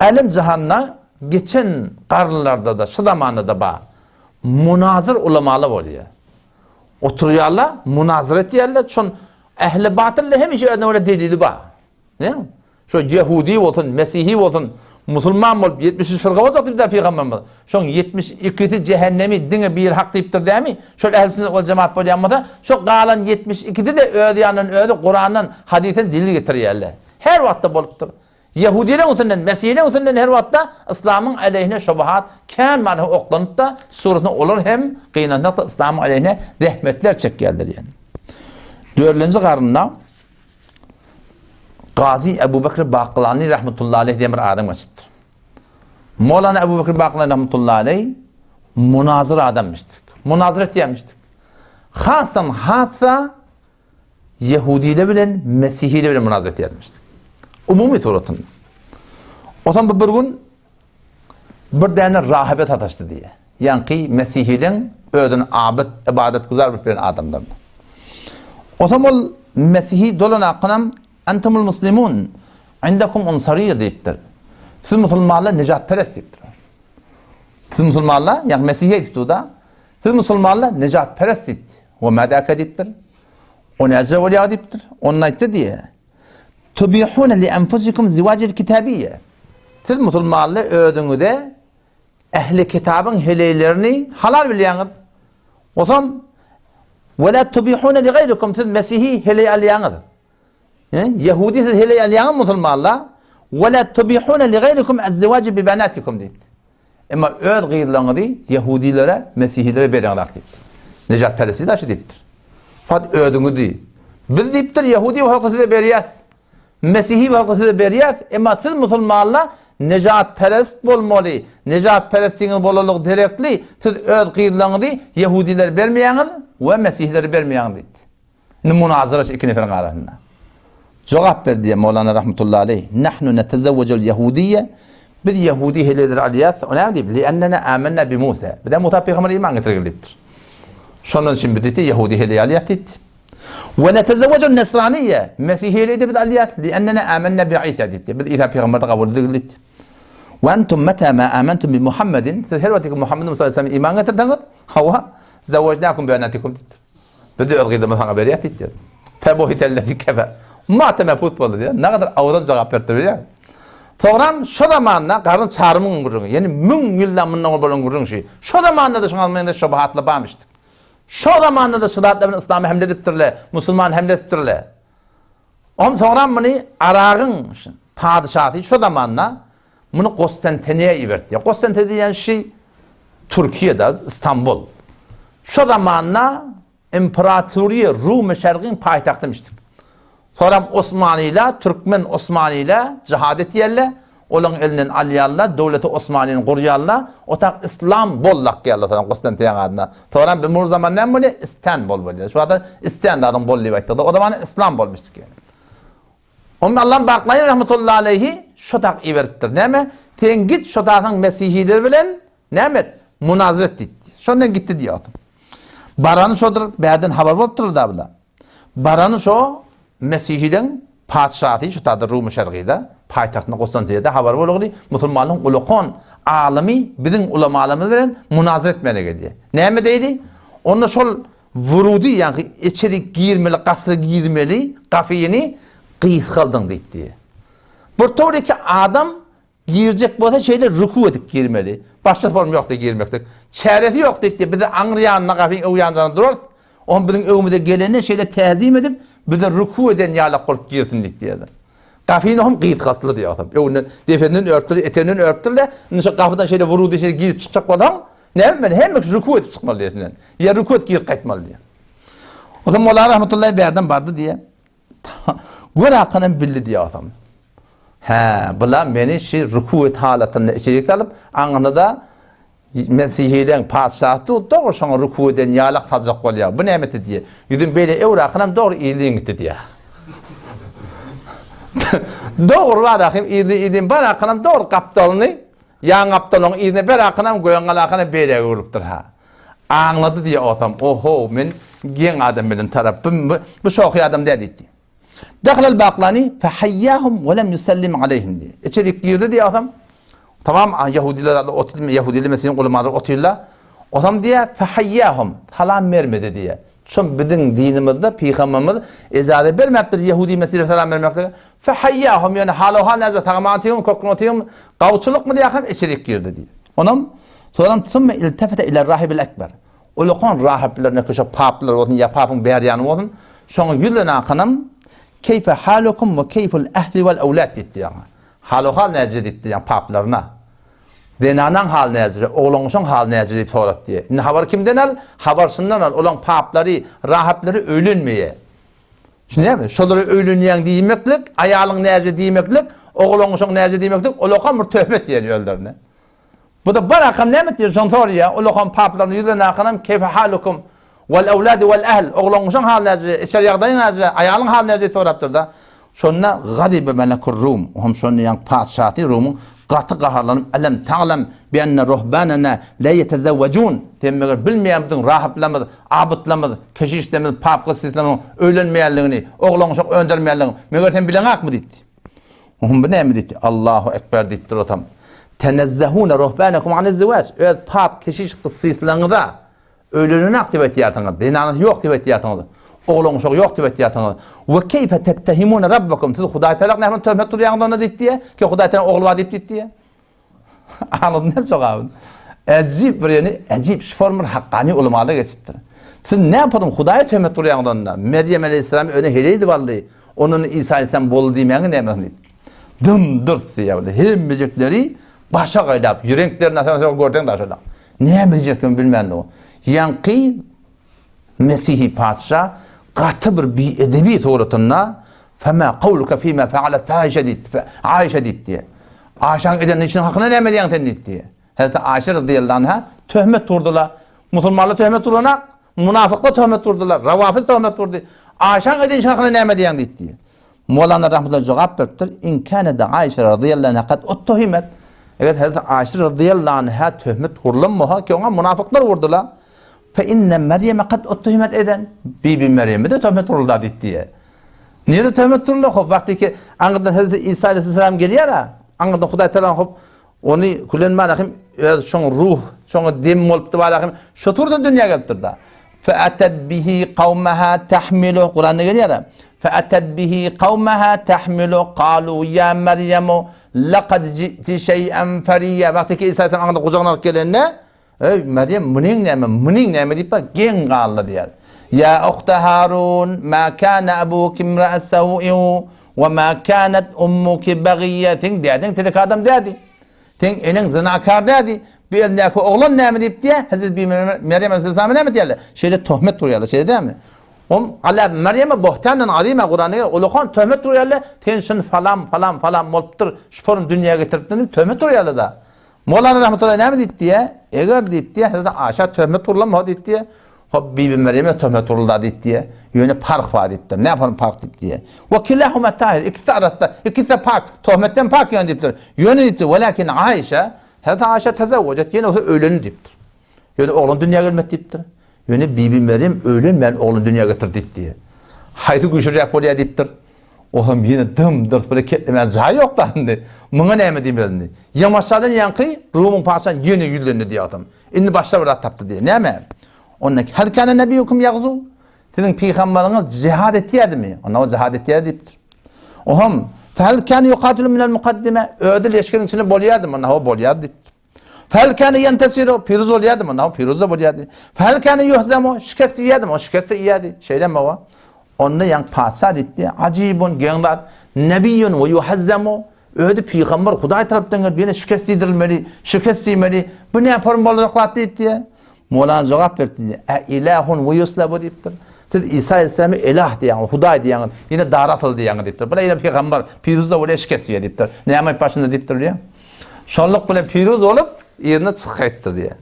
Elim cihanna geçen karnlarda da şu zamanında da ba münazır ulamalı oluyor. Oturuyorlar, münazır ediyorlar. Şun ehli batille hem işi öyle delili ba. Ne? Şu Yahudi olsun, Mesihi olsun, Müslüman olup 73 fırka olacak deyip de Peygamber. Şun 72'si cehennemi dine bir hak deyiptir değil mi? Şöyle ehl-i sünnet ol cemaat böyle yanmada. Şu kalan 72'si de öğreyanın öğre Kur'an'ın hadisen dili getiriyorlar. Her vakti boluptur. Yahudilerin utundan, Mesihlerin utundan her vakti İslam'ın aleyhine şubahat kan manı oklanıp da suretine olur hem kıynanlık da İslam'ın aleyhine rahmetler çekiyorlar yani. 4. karnına Gazi Ebu Bekir Baqlani rahmetullahi aleyh diye bir adam açıptır. Mevlana Ebu Bekir Baqlani rahmetullahi aleyh münazır adammıştık. Münazır etiymiştik. Hasan hatsa Yahudiyle bilen Mesihiyle bilen münazır etiymiştik. Umumi turatın. O zaman bir gün bir tane rahibet ataştı diye. Yani ki Mesih'in ödün abid, ibadet güzel bir adamlardı. O zaman Mesih'i dolan akınam entumul muslimun indakum unsariye deyiptir. Siz Müslümanlar necat perest deyiptir. Siz Müslümanlar, yani Mesih'e deyiptir da siz Müslümanlar necat perest deyiptir. O medaka deyiptir. O necre veliya deyiptir. Onun ayette diye. Tubihune li enfusikum zivacil kitabiye. Siz Müslümanlar ödünüde ehli kitabın heleylerini halal biliyorsunuz. O zaman ve la tubihune li gayrikum siz Mesih'i heley alıyorsunuz. Yahudi siz heley alıyorsunuz Müslümanlar. Ve la tubihune li gayrikum ezzivaci bi banatikum deyip. Ama öd gayrilerinizi Yahudilere, Mesihilere veriyorlar deyip. Necat peresi de aşı deyiptir. Fakat ödünü değil. Biz deyiptir Yahudi ve halkı size beriyaz. Mesih'i ve halkı size beriyaz. Ama siz Müslümanlar necat perest bolmalı. Necat perestinin bolalılık direktli. Siz öd gayrilerinizi Yahudiler vermeyeniniz ve Mesihleri vermeyeniniz deyip. Münazıra iki neferin arasında. Cevap verdi Mevlana rahmetullahi aleyh. Nahnu netezevvecul Yahudiye. Bir Yahudi heledir aliyat. O ne deyip? Liannena amennâ bi Musa. Bir de Musa Peygamber'e iman getiriliptir. Şunun için bir dedi Yahudi heleyi aliyat dedi. Ve netezevvecul Nesraniye. Mesih heleyi de bir aliyat. Liannena amennâ bi İsa dedi. Bir İsa Peygamber'de kabul edildi. Ve entum meta ma amantum bi Muhammedin. Siz her vakti Muhammed'in sallallahu aleyhi ve sellem iman getirdiniz. Hava zevvecnâkum bi anatikum dedi. Bir de ödgide mesela beriyat dedi. Febuhitellezi kefer. Mateme futbolu diye. Ne kadar avudan cevap verdi ya. Sonra şu zamanla karın çağrımın kurun. Yani 1000 yıldan bundan bolun kurun şey. Şu zamanla da şunalmayında şubahatla bağmıştık. Şu zamanla da şubatla İslam'ı hemle ediptirle, Müslüman hemle ediptirle. Sonra bunu Arag'ın padişahı şu zamanla bunu Konstantiniye'ye verdi. Konstantiniye diyen şey Türkiye'de, İstanbul. Şu zamanla İmparatoriye Rum Şerq'in payitahtı demiştik. Sonra Osmanlı'yla, Türkmen Osmanlı'yla cihadet yerle, onun elinden aliyalla, devleti Osmanlı'nın kuruyalla, otak İslam bollak yerle sonra Konstantin adına. Sonra bir zaman ne böyle? İstanbul böyle. Şu anda İstanbul adam bolli vakti. O zaman İslam bolmuştuk yani. Onun Allah'ın baklayın rahmetullahi aleyhi şu tak iverttir. Ne mi? Sen git şu takın Mesihidir bilen ne mi? Münazret gitti. Şundan gitti diyor adam. Baranı şudur. Beyden haber bolup da bula. Baranı şu Mesih'den padişahı şu tadı Rum Şerqi'de payitahtına Konstantiniye'de haber boluğu Müslümanlığın ulukon alemi bizim ulamalarımız bilen münazir etmeye geldi. Ne mi deydi? Onu şol vurudi yani içeri girmeli, kasrı girmeli, kafiyeni kıyık kaldın deydi. Buradaki adam girecek bolsa şeyle ruku edip girmeli. Başka form yok da girmektir. Çaresi yok deydi. Bir de anlayanına kafiyin uyanacağını dururuz. On bizim evimize gelene şeyle tezim edip bir de ruku eden yağla kork girtin diye. Kafiyin onun kıyıt katlı diyor adam. Onun defenin örtülü, etenin örtülü. Nişe kapıdan şeyle vurudu şeyle girip çıkacak adam. Ne bileyim hem ruku edip çıkmalı diye. Ya ruku et girip kaytmalı diye. O zaman Molla rahmetullahi berden vardı diye. Gül hakkının bildi diye adam. Bula beni şey ruku et halatında içerik alıp anında da Mesih'den padişahı doğru sonra ruku eden yağlak tadacak oluyor. Bu nemeti diye. Yüzün böyle evrakınam doğru iyiliğin gitti diye. Doğru var akım iyiliğin barakınam doğru kaptalını yan kaptalının iyiliğine barakınam göğengalakına böyle vuruptur ha. Anladı diye otam. Oho men gen adam benim tarafım bu şoku adam dedi. Dakhlal Baqlani fehayyahum ve lem yusallim aleyhim diye. İçerik girdi diye adam. Tamam Yahudiler otil Yahudili mesela ulamalar otillar. Otam diye fehayyahum salam vermedi diye. Çünkü bizim dinimizde peygamberimiz icazet vermeptir Yahudi mesele salam vermekle. Fehayyahum yani haluha nazar tağmatiyum koknotiyum qavçılık mı diye hem içerik girdi diye. Onam sonra tümme iltefete ila rahibil ekber. Uluqan rahiplerine köşe paplar olsun ya papın beryanı olsun. Şonu yüzüne kanım keyfe halukum ve keyful ehli vel evlat dedi yani. Haluha nazar dedi yani paplarına. Denanan hal nezri, oğlunun hal nezri deyip sorat diye. Ne haber kimden al? Habersından al. Olan papları, rahipleri ölünmeye. Şimdi değil mi? Şoları ölünmeyen demeklik, ayalın nezri demeklik, oğlunun nezri demeklik, olukan bir töhmet diye yollarına. Bu da barakam ne diyor? Jontor ya, olukan paplarını yüzüne akanam, keyfe halukum, vel evladi vel ehl, oğlunun hal nezri, içeriyakdayın nezri, ayalın hal nezri sorattır da. Şonna gadibe melekur Rum, hem şonna yan padişahı Rum'un, Qatı qaharlanım elem ta'lem bi enne ruhbanana la yetezevvecun demeger bilmeyen bizim rahiplerimiz, abıtlarımız, keşişlerimiz, papqı sistemimiz öğlenmeyenliğini, oğlunu çok öndürmeyenliğini meger sen bilen hak mı dedi. Onun bu ne mi dedi? Allahu ekber dedi otam. Tenezzehune ruhbanakum an zivaj. Evet pap keşiş kıssislerinde ölünün aktivite yartınız. Dinanız yok aktivite yartınız. Oğlun çok yok tibet yatınız. Ve keyfe tettehimun rabbakum. Siz Huday Teala ne hemen töhmet duruyandan da dedi diye ki Huday Teala oğlu var dedi diye. Anladın ne çok abi. Acip bir yani acip formül hakkani ulumada geçiptir. Siz ne yapalım Huday'a töhmet duruyandan da Meryem Aleyhisselam öne heleydi vallahi. Onun İsa Aleyhisselam bolu demeyen ne yapalım. Dımdırt diye böyle hemmecekleri başa kaylap yüreklerine sen gördün da şöyle. Ne yapacakım bilmem o. Yankı Mesih'i padişah katı bir edebi tuğratına fema kavluka fîme fealet Ayşe dit diye. Ayşe'nin edenin için hakkına ne emediyen tendit diye. Hatta Ayşe radıyallahu anh'a töhmet turdular. Müslümanlar töhmet turdular. Münafıklar töhmet turdular. Ravafız töhmet turdu. Ayşe'nin edenin için hakkına ne emediyen dit diye. Mevlana rahmetullahi cevap verdi. İn kâne de Ayşe radıyallahu anh'a kad uttuhimet. Evet Hazreti Ayşe radıyallahu anh'a töhmet turulmuha ki ona münafıklar vurdular. Fe inne Meryem'e kad uttuhimet eden. Bibi Meryem'e de töhmet turuldu dit diye. Niye de töhmet turuldu? Vakti ki angadan Hazreti İsa aleyhisselam geliyor ya. Angadan Huday Teala onu kullanma lakim şon ruh, şon dem olup da lakim şu turda dünya getirdi. Fe atet bihi kavmeha tahmilu Kur'an'da geliyor ya. Fe atet bihi kavmeha tahmilu qalu ya Meryemu laqad ji'ti şey'en feriyya. Vakti ki İsa aleyhisselam angadan kucağına gelenine ey Meryem mının neme deyip bak gen qaldı diyor. Ya ukhte Harun ma kana abuki imra'a saw'in ve ma kanat ummuki baghiyatin dedin tedik adam dedi. Ten enin zinakar dedi. Bir eldeki oğlan neme deyip diye Hazreti Meryem Aleyhisselam neme diyorlar. Şeyde töhmet duruyorlar şey değil mi? Allah Meryem'e buhtanan azime Kur'an'ı ulukan töhmet duruyorlar. Tensin falan molptur. Şuporun dünyaya getirdiğini töhmet duruyorlar da. Mevlana rahmetullahi ne dedi diye? Eğer dedi diye Hazreti Ayşe töhmet turulma dedi diye. Bibi Meryem'e töhmet turuldu dedi diye. Yöne park var dedi. Ne yapalım park dedi diye. Ve kilahuma tahir. İkisi arasında. İkisi park. Töhmetten park yön deyiptir. Yöne deyiptir. Velakin Ayşe Hazreti Ayşe tezevvecet. Yine o ölünü deyiptir. Yöne oğlun dünya gelmedi deyiptir. Yöne Bibi Meryem ölün ben oğlun dünya getirdi diye. Haydi güçürecek buraya deyiptir. O hem yine dımdır böyle ketlemeye zahı yok da şimdi. Mına ne mi diyeyim Yamaçlardan yankı Rum'un padişahı yeni yüllüğünü diye adam. İnni başta burada taptı diye. Ne mi? Onun ki her kâne nebiyyukum yagzu. Sizin peygamberiniz cihad etiyedi mi? Ona o cihad etiyedi deyiptir. O hem fel kâne yuqatilu minel mukaddime. Ödül eşkirin içine boluyadu mu? Ona o boluyadu deyiptir. Fel kâne yentesiru. Piruz oluyadu mu? Ona o piruz da boluyadu. Fel kâne yuhzemu. Şikesti yiyadu mu? O şikesti yiyadu. Şeyden o. Onunla yan padişah etti. Acibun gençler. Nebiyyun ve yuhazzemu. Öyle peygamber Huday tarafından bir şikayet edilmeli, şikayet edilmeli. Bu ne yaparım olacaklar diye. Mevlana cevap verdi. İlahun ve yuslabu deyiptir. Siz İsa Aleyhisselam'ı ilah diyen, Huday diyen, yine daratıl diyen deyiptir. Böyle yine peygamber piruzda böyle şikayet ediptir. Ne yapmayı başında deyiptir diye. Şanlık böyle piruz olup yerine çıkayttır diye.